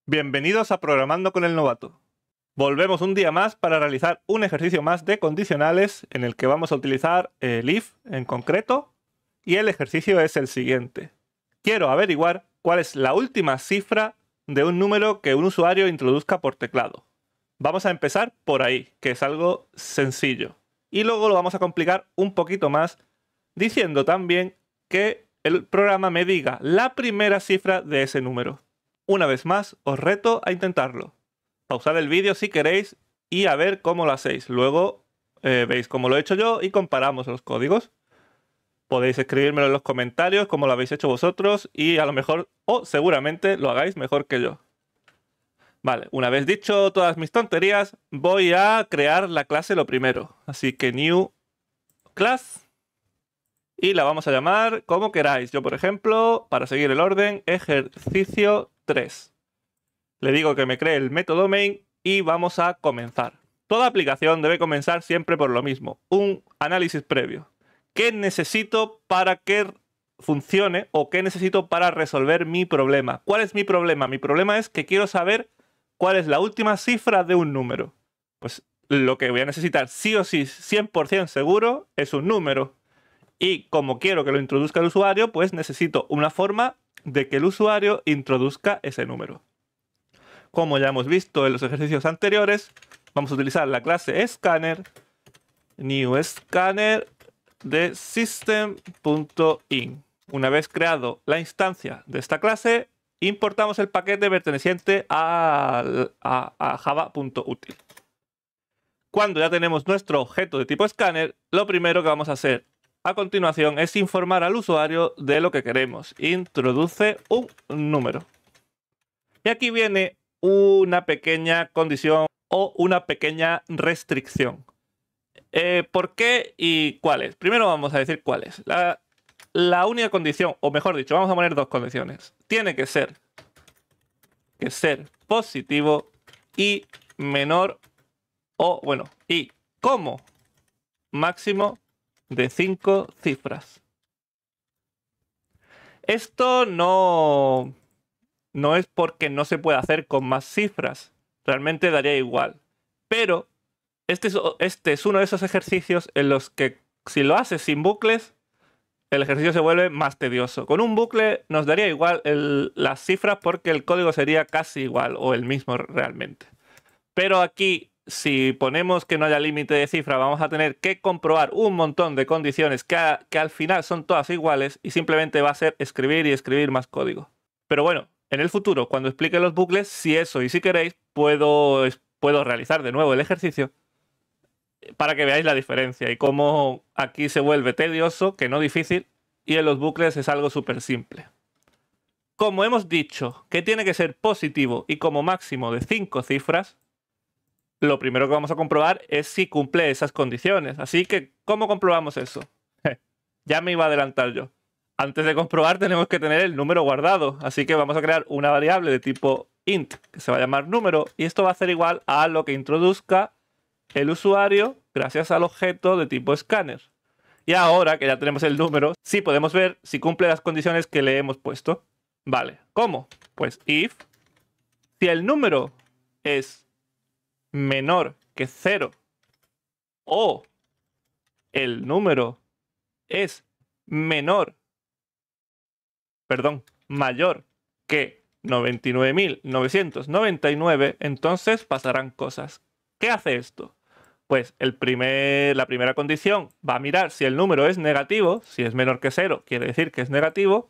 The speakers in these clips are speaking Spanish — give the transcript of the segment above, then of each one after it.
Bienvenidos a Programando con el Novato. Volvemos un día más para realizar un ejercicio más de condicionales en el que vamos a utilizar el if en concreto, y el ejercicio es el siguiente. Quiero averiguar cuál es la última cifra de un número que un usuario introduzca por teclado. Vamos a empezar por ahí, que es algo sencillo. Y luego lo vamos a complicar un poquito más diciendo también que el programa me diga la primera cifra de ese número. Una vez más, os reto a intentarlo. Pausad el vídeo si queréis y a ver cómo lo hacéis. Luego veis cómo lo he hecho yo y comparamos los códigos. Podéis escribírmelo en los comentarios cómo lo habéis hecho vosotros y a lo mejor, o seguramente, lo hagáis mejor que yo. Vale, una vez dicho todas mis tonterías, voy a crear la clase lo primero. Así que new class y la vamos a llamar como queráis. Yo, por ejemplo, para seguir el orden, ejercicio 3. Le digo que me cree el método main y vamos a comenzar. Toda aplicación debe comenzar siempre por lo mismo, un análisis previo. ¿Qué necesito para que funcione o qué necesito para resolver mi problema? ¿Cuál es mi problema? Mi problema es que quiero saber cuál es la última cifra de un número. Pues lo que voy a necesitar sí o sí, 100% seguro, es un número. Y como quiero que lo introduzca el usuario, pues necesito una forma de que el usuario introduzca ese número. Como ya hemos visto en los ejercicios anteriores, vamos a utilizar la clase scanner, new scanner de system.in. Una vez creado la instancia de esta clase, importamos el paquete perteneciente a java.util. Cuando ya tenemos nuestro objeto de tipo scanner, lo primero que vamos a hacer a continuación es informar al usuario de lo que queremos. Introduce un número. Y aquí viene una pequeña condición o una pequeña restricción. ¿Por qué y cuáles? Primero vamos a decir cuáles. La única condición, o mejor dicho, vamos a poner dos condiciones. Tiene que ser positivo y menor o, bueno, y como máximo de 5 cifras. Esto no es porque no se pueda hacer con más cifras. Realmente daría igual. Pero este es uno de esos ejercicios en los que si lo haces sin bucles, el ejercicio se vuelve más tedioso. Con un bucle nos daría igual las cifras porque el código sería casi igual o el mismo realmente. Pero aquí, si ponemos que no haya límite de cifra, vamos a tener que comprobar un montón de condiciones que al final son todas iguales y simplemente va a ser escribir y escribir más código. Pero bueno, en el futuro, cuando explique los bucles, si eso y si queréis, puedo realizar de nuevo el ejercicio para que veáis la diferencia y cómo aquí se vuelve tedioso, que no difícil, y en los bucles es algo súper simple. Como hemos dicho que tiene que ser positivo y como máximo de 5 cifras, lo primero que vamos a comprobar es si cumple esas condiciones. Así que, ¿cómo comprobamos eso? Ya me iba a adelantar yo. Antes de comprobar tenemos que tener el número guardado. Así que vamos a crear una variable de tipo int, que se va a llamar número, y esto va a ser igual a lo que introduzca el usuario gracias al objeto de tipo scanner. Y ahora que ya tenemos el número, sí podemos ver si cumple las condiciones que le hemos puesto. Vale, ¿cómo? Pues if, si el número es menor que 0 o el número es mayor que 99.999, entonces pasarán cosas. ¿Qué hace esto? Pues la primera condición va a mirar si el número es negativo. Si es menor que 0, quiere decir que es negativo.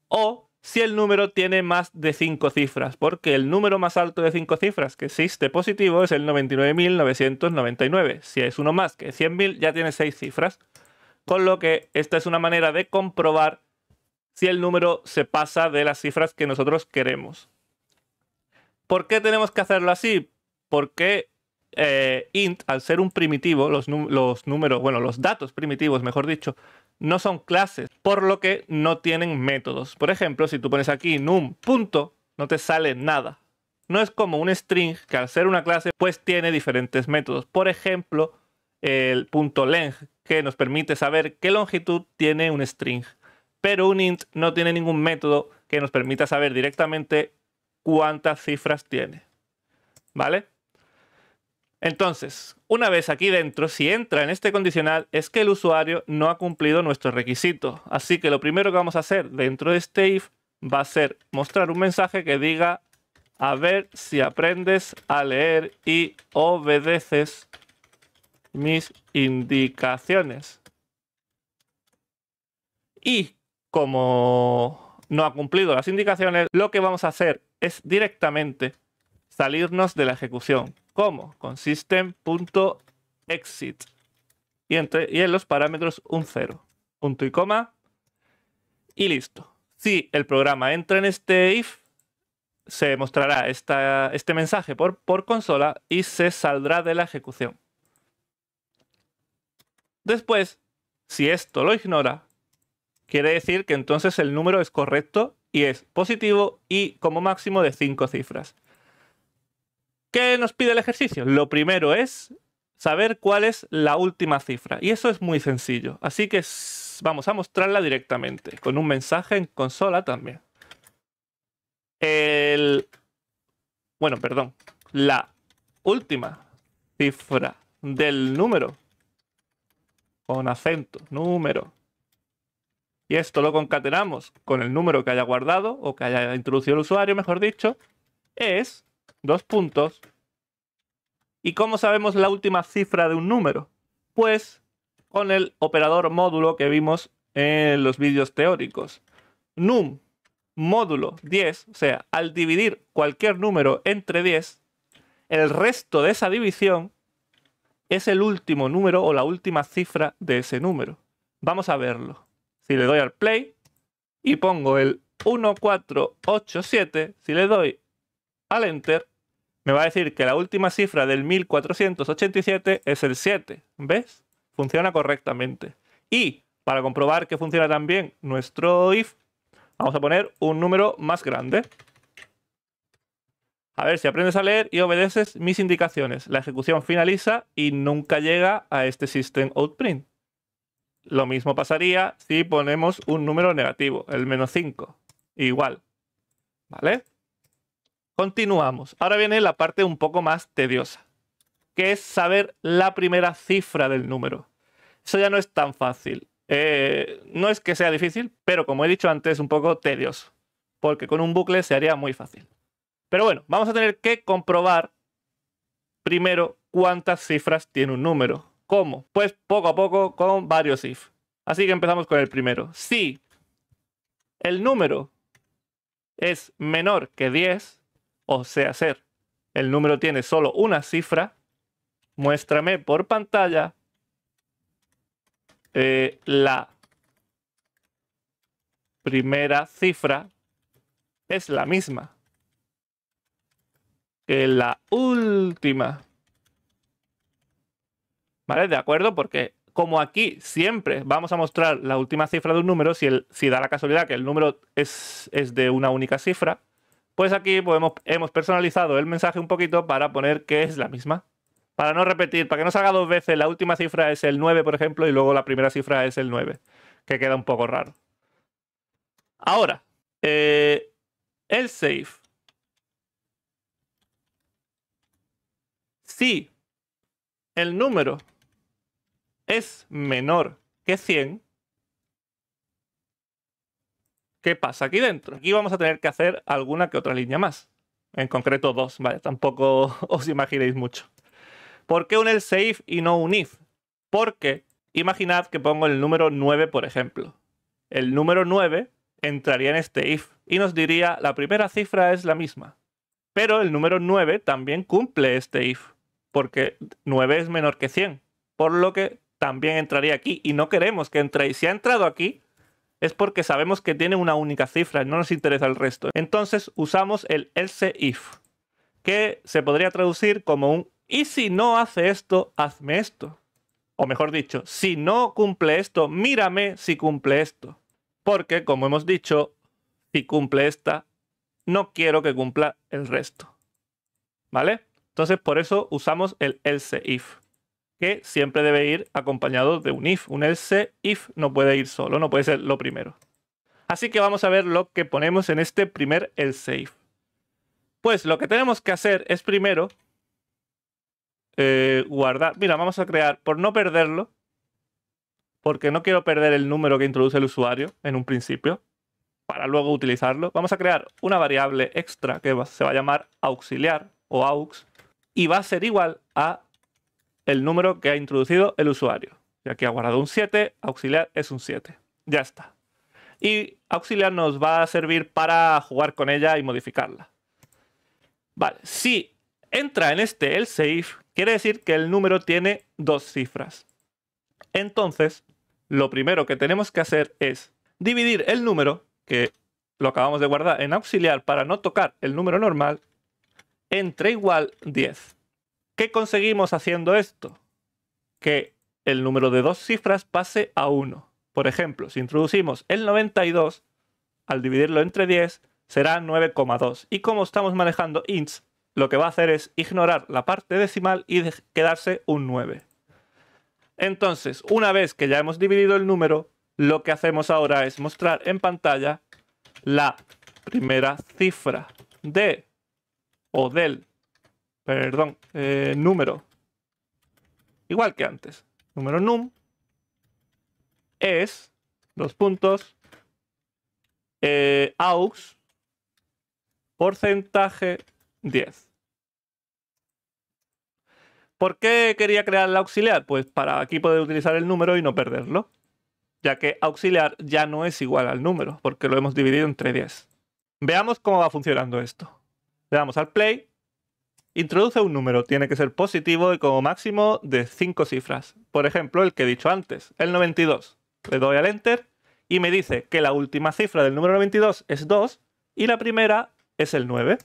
O si el número tiene más de 5 cifras, porque el número más alto de 5 cifras que existe positivo es el 99.999. Si es uno más que 100.000, ya tiene 6 cifras. Con lo que esta es una manera de comprobar si el número se pasa de las cifras que nosotros queremos. ¿Por qué tenemos que hacerlo así? Porque int, al ser un primitivo, los datos primitivos, mejor dicho, no son clases, por lo que no tienen métodos. Por ejemplo, si tú pones aquí num punto, no te sale nada. No es como un string que al ser una clase, pues tiene diferentes métodos. Por ejemplo, el punto length, que nos permite saber qué longitud tiene un string. Pero un int no tiene ningún método que nos permita saber directamente cuántas cifras tiene. ¿Vale? Entonces, una vez aquí dentro, si entra en este condicional, es que el usuario no ha cumplido nuestro requisito. Así que lo primero que vamos a hacer dentro de este if va a ser mostrar un mensaje que diga: a ver si aprendes a leer y obedeces mis indicaciones. Y como no ha cumplido las indicaciones, lo que vamos a hacer es directamente salirnos de la ejecución. ¿Cómo? Con system.exit. Y en los parámetros un 0. Punto y coma. Y listo. Si el programa entra en este if, se mostrará este mensaje por consola y se saldrá de la ejecución. Después, si esto lo ignora, quiere decir que entonces el número es correcto y es positivo y como máximo de 5 cifras. ¿Qué nos pide el ejercicio? Lo primero es saber cuál es la última cifra. Y eso es muy sencillo. Así que vamos a mostrarla directamente, con un mensaje en consola también. La última cifra del número, con acento, número. Y esto lo concatenamos con el número que haya guardado, o que haya introducido el usuario, mejor dicho, es 2 puntos. ¿Y cómo sabemos la última cifra de un número? Pues con el operador módulo que vimos en los vídeos teóricos. Num módulo 10, o sea, al dividir cualquier número entre 10, el resto de esa división es el último número o la última cifra de ese número. Vamos a verlo. Si le doy al play y pongo el 1487, si le doy al enter, me va a decir que la última cifra del 1487 es el 7. ¿Ves? Funciona correctamente. Y para comprobar que funciona también nuestro if, vamos a poner un número más grande. A ver si aprendes a leer y obedeces mis indicaciones. La ejecución finaliza y nunca llega a este system.out.print. Lo mismo pasaría si ponemos un número negativo, el -5. Igual. ¿Vale? Continuamos. Ahora viene la parte un poco más tediosa, que es saber la primera cifra del número. Eso ya no es tan fácil. No es que sea difícil, pero como he dicho antes, es un poco tedioso, porque con un bucle se haría muy fácil. Pero bueno, vamos a tener que comprobar primero cuántas cifras tiene un número. ¿Cómo? Pues poco a poco con varios if. Así que empezamos con el primero. Si el número es menor que 10, o sea, el número tiene solo una cifra, muéstrame por pantalla la primera cifra es la misma que la última. ¿Vale? ¿De acuerdo? Porque como aquí siempre vamos a mostrar la última cifra de un número, si da la casualidad que el número es de una única cifra, pues aquí hemos personalizado el mensaje un poquito para poner que es la misma. Para no repetir, para que no salga 2 veces, la última cifra es el 9, por ejemplo, y luego la primera cifra es el 9, que queda un poco raro. Ahora, else if. Si el número es menor que 100, ¿qué pasa aquí dentro? Aquí vamos a tener que hacer alguna que otra línea más. En concreto 2, ¿vale? Tampoco os imaginéis mucho. ¿Por qué un else if y no un if? Porque imaginad que pongo el número 9, por ejemplo. El número 9 entraría en este if y nos diría la primera cifra es la misma. Pero el número 9 también cumple este if, porque 9 es menor que 100, por lo que también entraría aquí y no queremos que entre. Y si ha entrado aquí es porque sabemos que tiene una única cifra y no nos interesa el resto. Entonces usamos el else if, que se podría traducir como un y si no hace esto, hazme esto. O mejor dicho, si no cumple esto, mírame si cumple esto. Porque, como hemos dicho, si cumple esta, no quiero que cumpla el resto. ¿Vale? Entonces, por eso usamos el else if, que siempre debe ir acompañado de un if. Un else if no puede ir solo, no puede ser lo primero. Así que vamos a ver lo que ponemos en este primer else if. Pues lo que tenemos que hacer es primero guardar. Mira, vamos a crear, por no perderlo, porque no quiero perder el número que introduce el usuario en un principio, para luego utilizarlo, vamos a crear una variable extra que se va a llamar auxiliar o aux y va a ser igual a el número que ha introducido el usuario. Y aquí ha guardado un 7, auxiliar es un 7. Ya está. Y auxiliar nos va a servir para jugar con ella y modificarla. Vale, si entra en este else if, quiere decir que el número tiene 2 cifras. Entonces, lo primero que tenemos que hacer es dividir el número, que lo acabamos de guardar en auxiliar para no tocar el número normal, entre igual 10. ¿Qué conseguimos haciendo esto? Que el número de 2 cifras pase a 1. Por ejemplo, si introducimos el 92, al dividirlo entre 10, será 9,2. Y como estamos manejando ints, lo que va a hacer es ignorar la parte decimal y quedarse un 9. Entonces, una vez que ya hemos dividido el número, lo que hacemos ahora es mostrar en pantalla la primera cifra del número. Igual que antes. Número num es, aux, porcentaje 10. ¿Por qué quería crear el auxiliar? Pues para aquí poder utilizar el número y no perderlo, ya que auxiliar ya no es igual al número, porque lo hemos dividido entre 10. Veamos cómo va funcionando esto. Le damos al play. Introduce un número, tiene que ser positivo y como máximo de 5 cifras. Por ejemplo, el que he dicho antes, el 92. Le doy al enter y me dice que la última cifra del número 92 es 2 y la primera es el 9.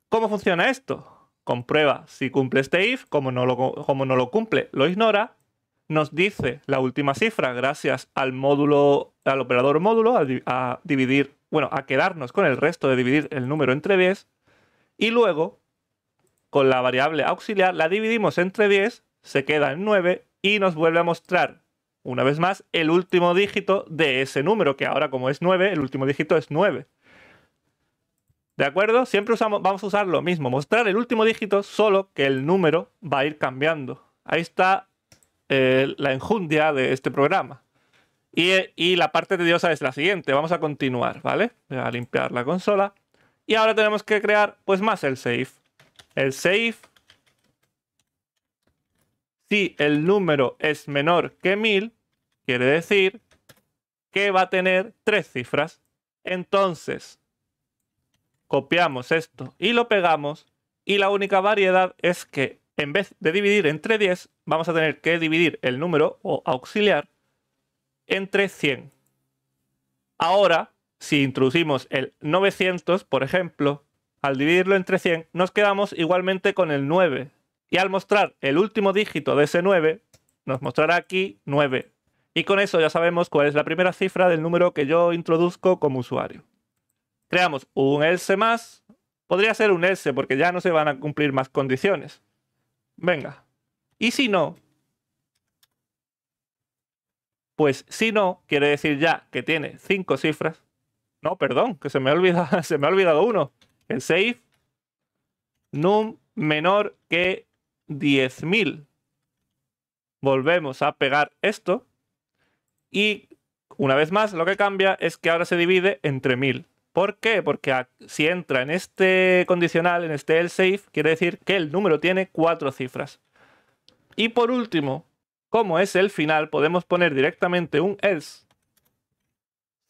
¿Cómo funciona esto? Comprueba si cumple este if, como no lo cumple, lo ignora. Nos dice la última cifra gracias al operador módulo, a quedarnos con el resto de dividir el número entre 10. Y luego, con la variable auxiliar, la dividimos entre 10, se queda en 9 y nos vuelve a mostrar, una vez más, el último dígito de ese número, que ahora como es 9, el último dígito es 9. ¿De acuerdo? Siempre vamos a usar lo mismo, mostrar el último dígito, solo que el número va a ir cambiando. Ahí está la enjundia de este programa. Y la parte tediosa es la siguiente. Vamos a continuar, ¿vale? Voy a limpiar la consola. Y ahora tenemos que crear pues más else if. Else if, si el número es menor que 1000, quiere decir que va a tener 3 cifras. Entonces, copiamos esto y lo pegamos. Y la única variedad es que en vez de dividir entre 10, vamos a tener que dividir el número o auxiliar entre 100. Ahora, si introducimos el 900, por ejemplo, al dividirlo entre 100, nos quedamos igualmente con el 9. Y al mostrar el último dígito de ese 9, nos mostrará aquí 9. Y con eso ya sabemos cuál es la primera cifra del número que yo introduzco como usuario. Creamos un else más. Podría ser un else porque ya no se van a cumplir más condiciones. Venga. Y si no, pues si no, quiere decir ya que tiene 5 cifras. No, perdón, que se me ha olvidado uno. El save num menor que 10.000. Volvemos a pegar esto. Y una vez más, lo que cambia es que ahora se divide entre 1000. ¿Por qué? Porque si entra en este condicional, en este else if, quiere decir que el número tiene 4 cifras. Y por último, como es el final, podemos poner directamente un else.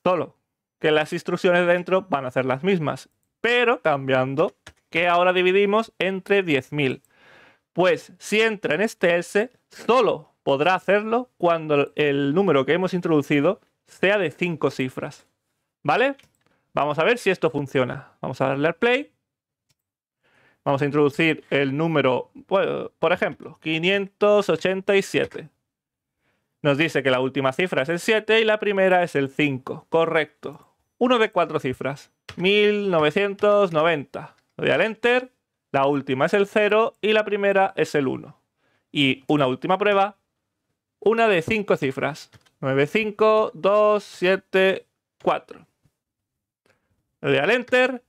Solo que las instrucciones dentro van a ser las mismas, pero cambiando que ahora dividimos entre 10.000. Pues si entra en este else, solo podrá hacerlo cuando el número que hemos introducido sea de 5 cifras. ¿Vale? Vamos a ver si esto funciona. Vamos a darle al play. Vamos a introducir el número, por ejemplo, 587. Nos dice que la última cifra es el 7 y la primera es el 5. Correcto. Uno de 4 cifras. 1990. Le doy al enter. La última es el 0 y la primera es el 1. Y una última prueba. Una de 5 cifras. 95274. Le doy al enter.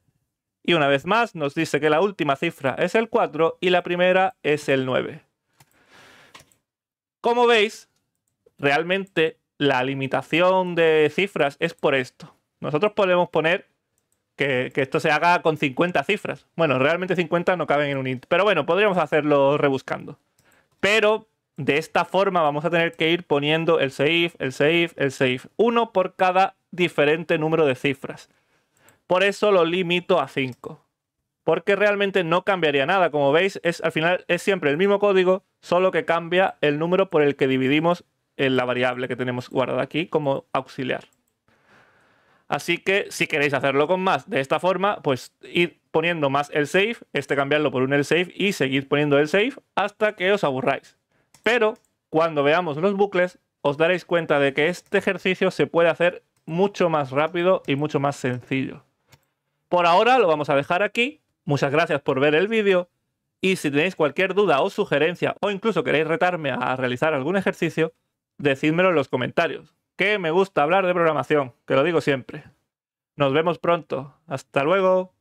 Y una vez más nos dice que la última cifra es el 4 y la primera es el 9. Como veis, realmente la limitación de cifras es por esto. Nosotros podemos poner que esto se haga con 50 cifras. Bueno, realmente 50 no caben en un int, pero bueno, podríamos hacerlo rebuscando. Pero de esta forma vamos a tener que ir poniendo el save, el save, el save. Uno por cada diferente número de cifras. Por eso lo limito a 5. Porque realmente no cambiaría nada. Como veis, al final es siempre el mismo código, solo que cambia el número por el que dividimos en la variable que tenemos guardada aquí como auxiliar. Así que si queréis hacerlo con más de esta forma, pues id poniendo más el save, cambiarlo por un el save y seguid poniendo el save hasta que os aburráis. Pero cuando veamos los bucles, os daréis cuenta de que este ejercicio se puede hacer mucho más rápido y mucho más sencillo. Por ahora lo vamos a dejar aquí. Muchas gracias por ver el vídeo. Y si tenéis cualquier duda o sugerencia, o incluso queréis retarme a realizar algún ejercicio, decídmelo en los comentarios. Que me gusta hablar de programación, que lo digo siempre. Nos vemos pronto. Hasta luego.